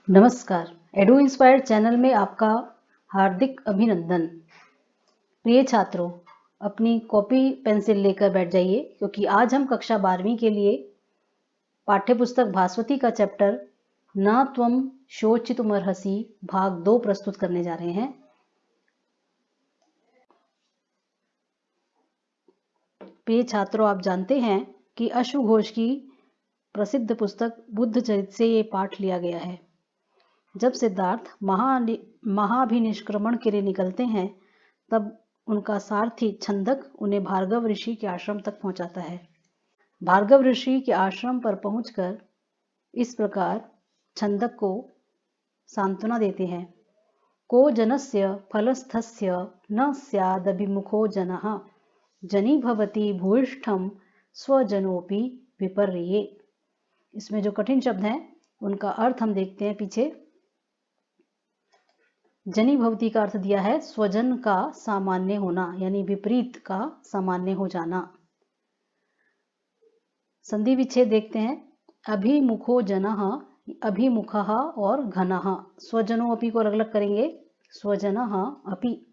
नमस्कार, edu inspired channel में आपका हार्दिक अभिनंदन। प्रिय छात्रों, अपनी कॉपी पेंसिल लेकर बैठ जाइए क्योंकि आज हम कक्षा 12वीं के लिए पाठ्यपुस्तक भास्वती का चैप्टर न त्वं शोचितुमर्हसि भाग 2 प्रस्तुत करने जा रहे हैं। प्रिय छात्रों, आप जानते हैं कि अश्व घोष की प्रसिद्ध पुस्तक बुद्ध चरित से ये पाठ लिया गया है। जब सिद्धार्थ महाभिनिष्क्रमण के लिए निकलते हैं, तब उनका सारथी छंदक उन्हें भार्गव ऋषि के आश्रम तक पहुंचाता है। भार्गव ऋषि के आश्रम पर पहुंचकर इस प्रकार छंदक को सांत्वना देते हैं। को जनस्य फलस्थस्य न स्यादभिमुखो जनः जनी भवति भूयिष्ठम स्वजनोपि विपर्ये। इसमें जो कठिन शब्द हैं उनका अर्थ हम देखते हैं पीछे। जनी भवती का अर्थ दिया है स्वजन का सामान्य होना, यानी विपरीत का सामान्य हो जाना। संधि विच्छेद देखते हैं। अभिमुखो जनः, अभिमुखः और घनः, स्वजनो अपि को अलग अलग करेंगे, स्वजनः अपि।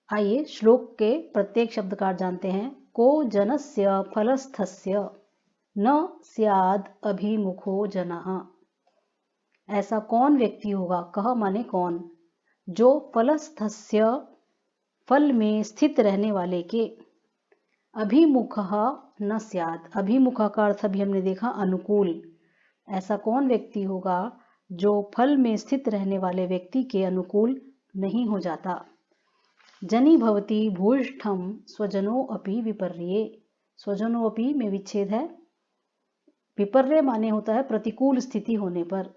आइए श्लोक के प्रत्येक शब्द का जानते हैं। को जनस्य फलस्थस्य न स्याद अभिमुखो जनः। ऐसा कौन व्यक्ति होगा, कह माने कौन, जो फलस्थस्य फल में स्थित रहने वाले के, अभिमुखः न स्यात्, अभिमुख का अर्थ अभी हमने देखा अनुकूल। ऐसा कौन व्यक्ति होगा जो फल में स्थित रहने वाले व्यक्ति के अनुकूल नहीं हो जाता। जनी भवति भूयिष्ठम स्वजनो अपि विपर्ये। स्वजनो अपि में विच्छेद है। विपर्य माने होता है प्रतिकूल स्थिति होने पर।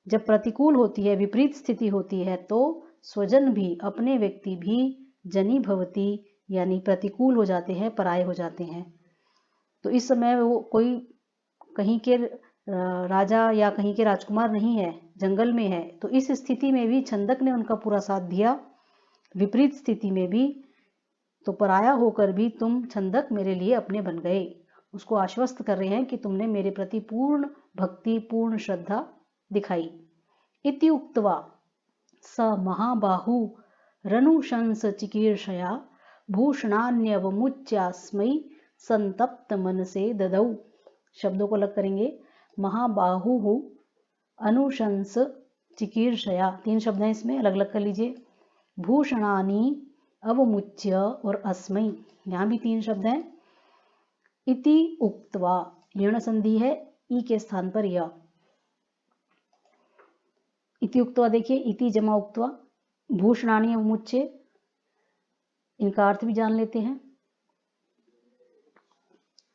जब प्रतिकूल होती है, विपरीत स्थिति होती है, तो स्वजन भी, अपने व्यक्ति भी जनी भवती यानी प्रतिकूल हो जाते हैं, पराये हो जाते हैं। तो इस समय वो कोई कहीं के राजा या कहीं के राजकुमार नहीं है, जंगल में है। तो इस स्थिति में भी छंदक ने उनका पूरा साथ दिया। विपरीत स्थिति में भी तो पराया होकर भी तुम छंदक मेरे लिए अपने बन गए। उसको आश्वस्त कर रहे हैं कि तुमने मेरे प्रति पूर्ण भक्ति, पूर्ण श्रद्धा दिखाई। इति उक्त्वा स महाबाहु रनुशंस चिकीर्षया भूषणान्यवमुच्यास्मै संतप्त मनसे ददौ। शब्दों को अलग करेंगे। महाबाहु अनुशंस चिकीर्षया, 3 शब्द हैं इसमें, अलग अलग कर लीजिए। भूषणानि अवमुच्य और अस्मै, यहाँ भी 3 शब्द हैं। इति उक्त्वा, यण संधि है, ई के स्थान पर य। इति उक्त्वा देखिए, इति जमा उक्त्वा, भूषणानि अवमुच्य, इनका अर्थ भी जान लेते हैं।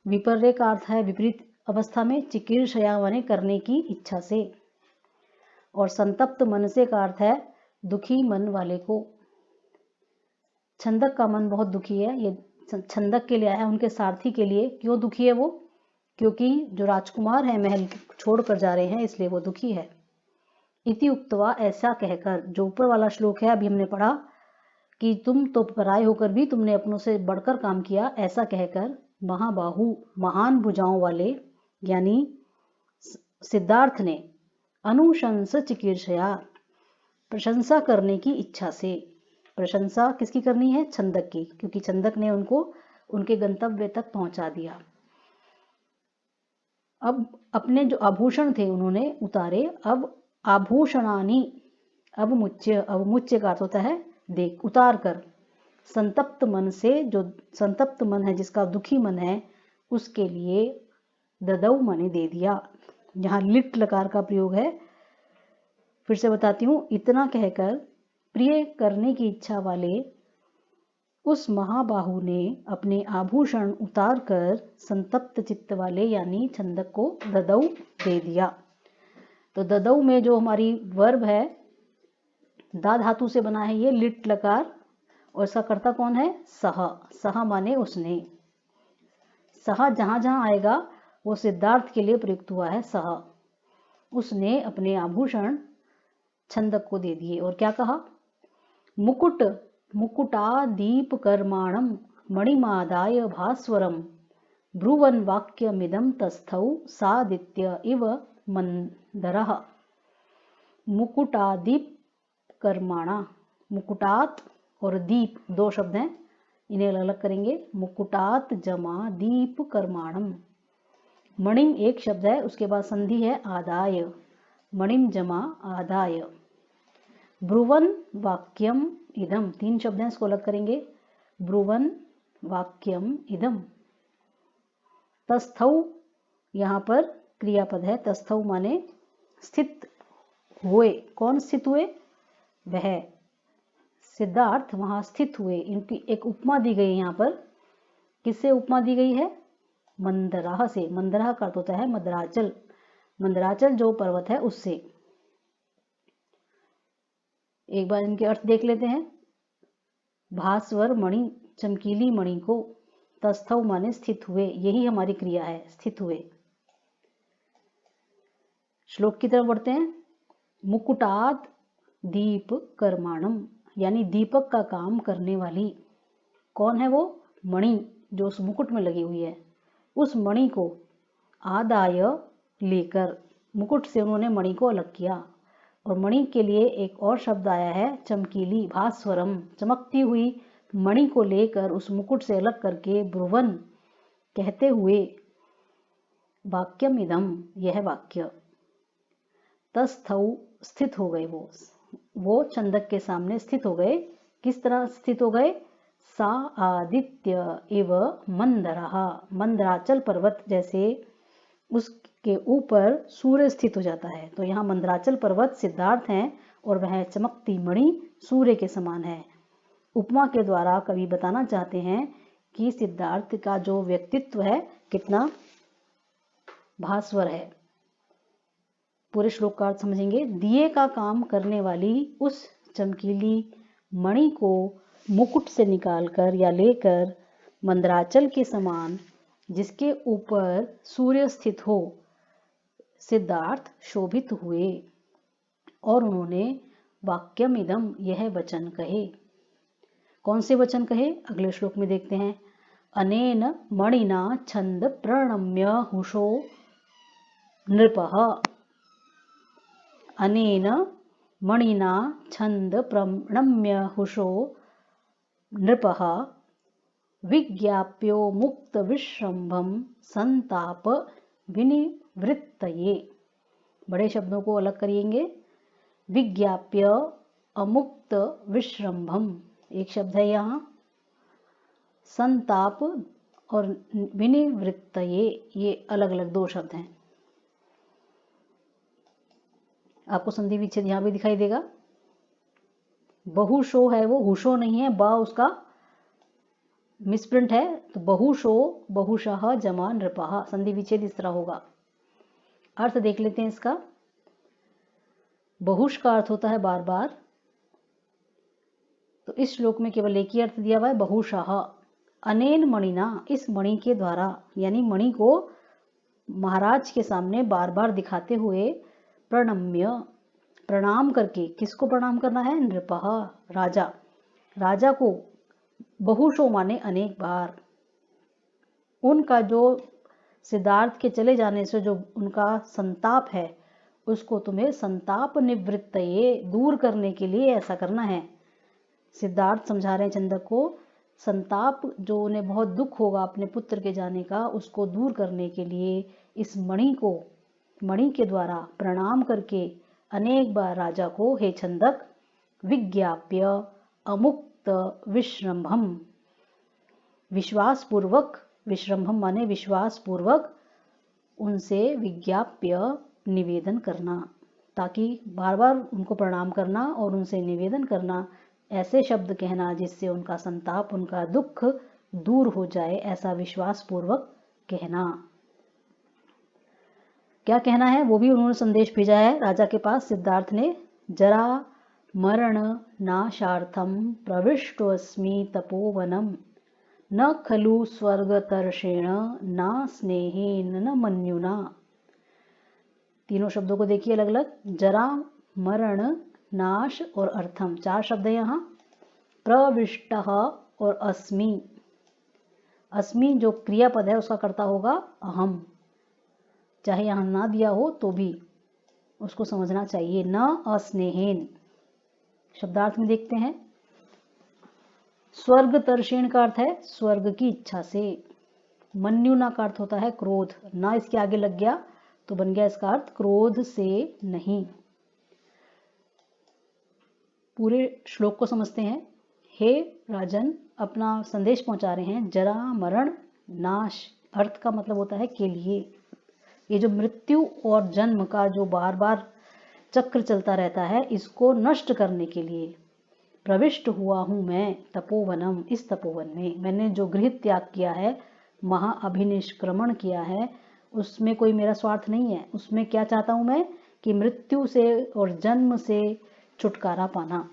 विपर्य का अर्थ है विपरीत अवस्था में, चिकीर्षया माने करने की इच्छा से, और संतप्त मन से का अर्थ है दुखी मन वाले को। छंदक का मन बहुत दुखी है। ये छंदक के लिए आया, उनके सारथी के लिए। क्यों दुखी है वो? क्योंकि जो राजकुमार है महल छोड़कर जा रहे हैं, इसलिए वो दुखी है। इति उक्त्वा, ऐसा कहकर, जो ऊपर वाला श्लोक है अभी हमने पढ़ा कि तुम तो पराये होकर भी तुमने अपनों से बढ़कर काम किया, ऐसा कहकर महाबाहु, महान भुजाओं वाले, यानी सिद्धार्थ ने, अनुशंस चिकीर्षया, प्रशंसा करने की इच्छा से। प्रशंसा किसकी करनी है? छंदक की, क्योंकि छंदक ने उनको उनके गंतव्य तक पहुंचा दिया। अब अपने जो आभूषण थे उन्होंने उतारे। अब आभूषणानि अवमुच्य, अवमुच्य का अर्थ होता है देख, उतार कर। संतप्त मन से, जो संतप्त मन है, जिसका दुखी मन है, उसके लिए ददौ माने दे दिया। यहाँ लिट लकार का प्रयोग है। फिर से बताती हूँ। इतना कहकर प्रिय करने की इच्छा वाले उस महाबाहु ने अपने आभूषण उतार कर संतप्त चित्त वाले यानी छंदक को ददौ दे दिया। तो ददौ में जो हमारी वर्ब है, दा धातु से बना है ये लिट लकार, और इसका कर्ता कौन है? सह। सह माने उसने। सह जहां जहां आएगा वो सिद्धार्थ के लिए प्रयुक्त हुआ है। सह, उसने अपने आभूषण छंदक को दे दिए। और क्या कहा? मुकुट मुकुटादीप कर्माणम मणिमादाय भास्वरम ब्रुवन वाक्यमिदं तस्थौ सादित्य इव मंदरः। मुकुटादीप कर्माणा, मुकुटात और दीप दो शब्द हैं, इन्हें अलग अलग करेंगे। मुकुटात जमा दीप कर्माणम। मणिम एक शब्द है, उसके बाद संधि है आदाय, मणिम जमा आदाय। ब्रुवन वाक्यम इदम, तीन शब्द हैं, इसको अलग करेंगे। ब्रुवन वाक्यम इदम। तस्थौ यहाँ पर क्रियापद है, तस्थौ माने स्थित हुए। कौन स्थित हुए? वह सिद्धार्थ वहां स्थित हुए। इनकी एक उपमा दी गई है यहाँ पर। किससे उपमा दी गई है? मंदराह से। मंदराह का अर्थ होता है मंदराचल, मंदराचल जो पर्वत है उससे। एक बार इनके अर्थ देख लेते हैं। भास्वर मणि, चमकीली मणि को। तस्थौ माने स्थित हुए, यही हमारी क्रिया है, स्थित हुए। श्लोक की तरफ बढ़ते हैं। मुकुटात दीप कर्माणम, यानी दीपक का काम करने वाली। कौन है वो? मणि जो उस मुकुट में लगी हुई है, उस मणि को आदाय लेकर, मुकुट से उन्होंने मणि को अलग किया। और मणि के लिए एक और शब्द आया है चमकीली, भास्वरम, चमकती हुई मणि को लेकर उस मुकुट से अलग करके ब्रुवन कहते हुए वाक्यम इदम, यह वाक्य। तस्थौ स्थित हो गए, वो चंदक के सामने स्थित हो गए। किस तरह स्थित हो गए? सा आदित्य इव मंदरः, मंदराचल पर्वत जैसे उसके ऊपर सूर्य स्थित हो जाता है। तो यहाँ मंदराचल पर्वत सिद्धार्थ हैं और वह चमकती मणि सूर्य के समान है। उपमा के द्वारा कवि बताना चाहते हैं कि सिद्धार्थ का जो व्यक्तित्व है कितना भास्वर है। पूरे श्लोक का अर्थ समझेंगे। दिए का काम करने वाली उस चमकीली मणि को मुकुट से निकालकर या लेकर मंदराचल के समान, जिसके ऊपर सूर्य स्थित हो, सिद्धार्थ शोभित हुए और उन्होंने वाक्यमिदम, यह वचन कहे। कौन से वचन कहे? अगले श्लोक में देखते हैं। अनेन मणिना छंद प्रणम्य हुषो नृपः। अनेन मणिना छंद प्रणम्य हुषो नृपः विज्ञाप्यो मुक्त विश्रम्भम संताप विनिवृत्तये। बड़े शब्दों को अलग करेंगे। विज्ञाप्य अमुक्त विश्रम्भम एक शब्द है यहाँ। संताप और विनिवृत्तये ये अलग अलग दो शब्द हैं। आपको संधि विच्छेद यहाँ भी दिखाई देगा। बहुशो है वो, हुशो नहीं है, बा उसका मिसप्रिंट है। तो बहुशो बहुशः जमा नृपः, संधि विच्छेद इस तरह होगा। अर्थ देख लेते हैं इसका। बहुश का अर्थ होता है बार बार, तो इस श्लोक में केवल एक ही अर्थ दिया हुआ है, बहुशः। अनेन मणिना, इस मणि के द्वारा, यानी मणि को महाराज के सामने बार बार दिखाते हुए, प्रणम्य प्रणाम करके, किसको प्रणाम करना है? नृपः राजा, राजा को। बहुशो माने अनेक बार। उनका जो सिद्धार्थ के चले जाने से जो उनका संताप है, उसको तुम्हें संताप निवृत्तये, दूर करने के लिए ऐसा करना है। सिद्धार्थ समझा रहे हैं चंदक को, संताप जो उन्हें बहुत दुख होगा अपने पुत्र के जाने का, उसको दूर करने के लिए इस मणि को, मणि के द्वारा प्रणाम करके अनेक बार राजा को, हे छंदक, विज्ञाप्य अमुक्त विश्रम्भम, विश्वास पूर्वक, विश्रम्भम माने विश्वास पूर्वक, उनसे विज्ञाप्य निवेदन करना, ताकि बार बार उनको प्रणाम करना और उनसे निवेदन करना, ऐसे शब्द कहना जिससे उनका संताप, उनका दुख दूर हो जाए, ऐसा विश्वास पूर्वक कहना। क्या कहना है वो भी उन्होंने संदेश भेजा है राजा के पास, सिद्धार्थ ने। जरा मरण नाशार्थम प्रविष्टोऽस्मि तपोवनम, न खलु स्वर्गतर्षेण न स्नेहेन न मन्युना। तीनों शब्दों को देखिए अलग अलग। जरा, मरण, नाश और अर्थम, चार शब्द है यहाँ। प्रविष्टः और अस्मि, अस्मि जो क्रियापद है उसका कर्ता होगा अहम। चाहे यहाँ ना दिया हो तो भी उसको समझना चाहिए। न अस्नेहेन शब्दार्थ में देखते हैं। स्वर्ग तर्षेण का अर्थ है स्वर्ग की इच्छा से। मन्युना का अर्थ होता है क्रोध। ना इसके आगे लग गया तो बन गया इसका अर्थ क्रोध से नहीं। पूरे श्लोक को समझते हैं। हे राजन, अपना संदेश पहुंचा रहे हैं जरा मरण नाश, अर्थ का मतलब होता है के लिए। ये जो मृत्यु और जन्म का जो बार बार चक्र चलता रहता है, इसको नष्ट करने के लिए प्रविष्ट हुआ हूं मैं तपोवनम, इस तपोवन में। मैंने जो गृह त्याग किया है, महाअभिनिष्क्रमण किया है, उसमें कोई मेरा स्वार्थ नहीं है। उसमें क्या चाहता हूं मैं कि मृत्यु से और जन्म से छुटकारा पाना।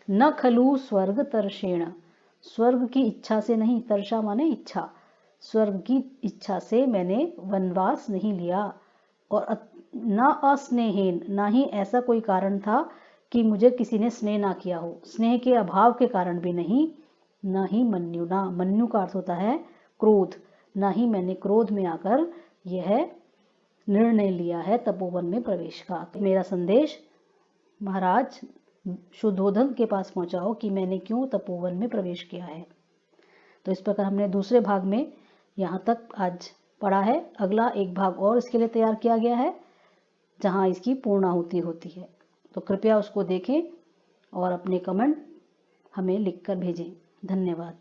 न खलु स्वर्ग तर्षेण, स्वर्ग की इच्छा से नहीं, तर्षा माने इच्छा, स्वर्ग की इच्छा से मैंने वनवास नहीं लिया। और न अस्नेहेन, ना ही ऐसा कोई कारण था कि मुझे किसी ने स्नेह ना किया हो, स्नेह के अभाव के कारण भी नहीं। न ही मन्युना, मन्यु का अर्थ होता है क्रोध, ना ही मैंने क्रोध में आकर यह निर्णय लिया है तपोवन में प्रवेश का। मेरा संदेश महाराज शुद्धोधन के पास पहुंचाओ कि मैंने क्यों तपोवन में प्रवेश किया है। तो इस प्रकार हमने दूसरे भाग में यहाँ तक आज पढ़ा है। अगला एक भाग और इसके लिए तैयार किया गया है जहाँ इसकी पूर्णाहुति होती है, तो कृपया उसको देखें और अपने कमेंट हमें लिखकर भेजें। धन्यवाद।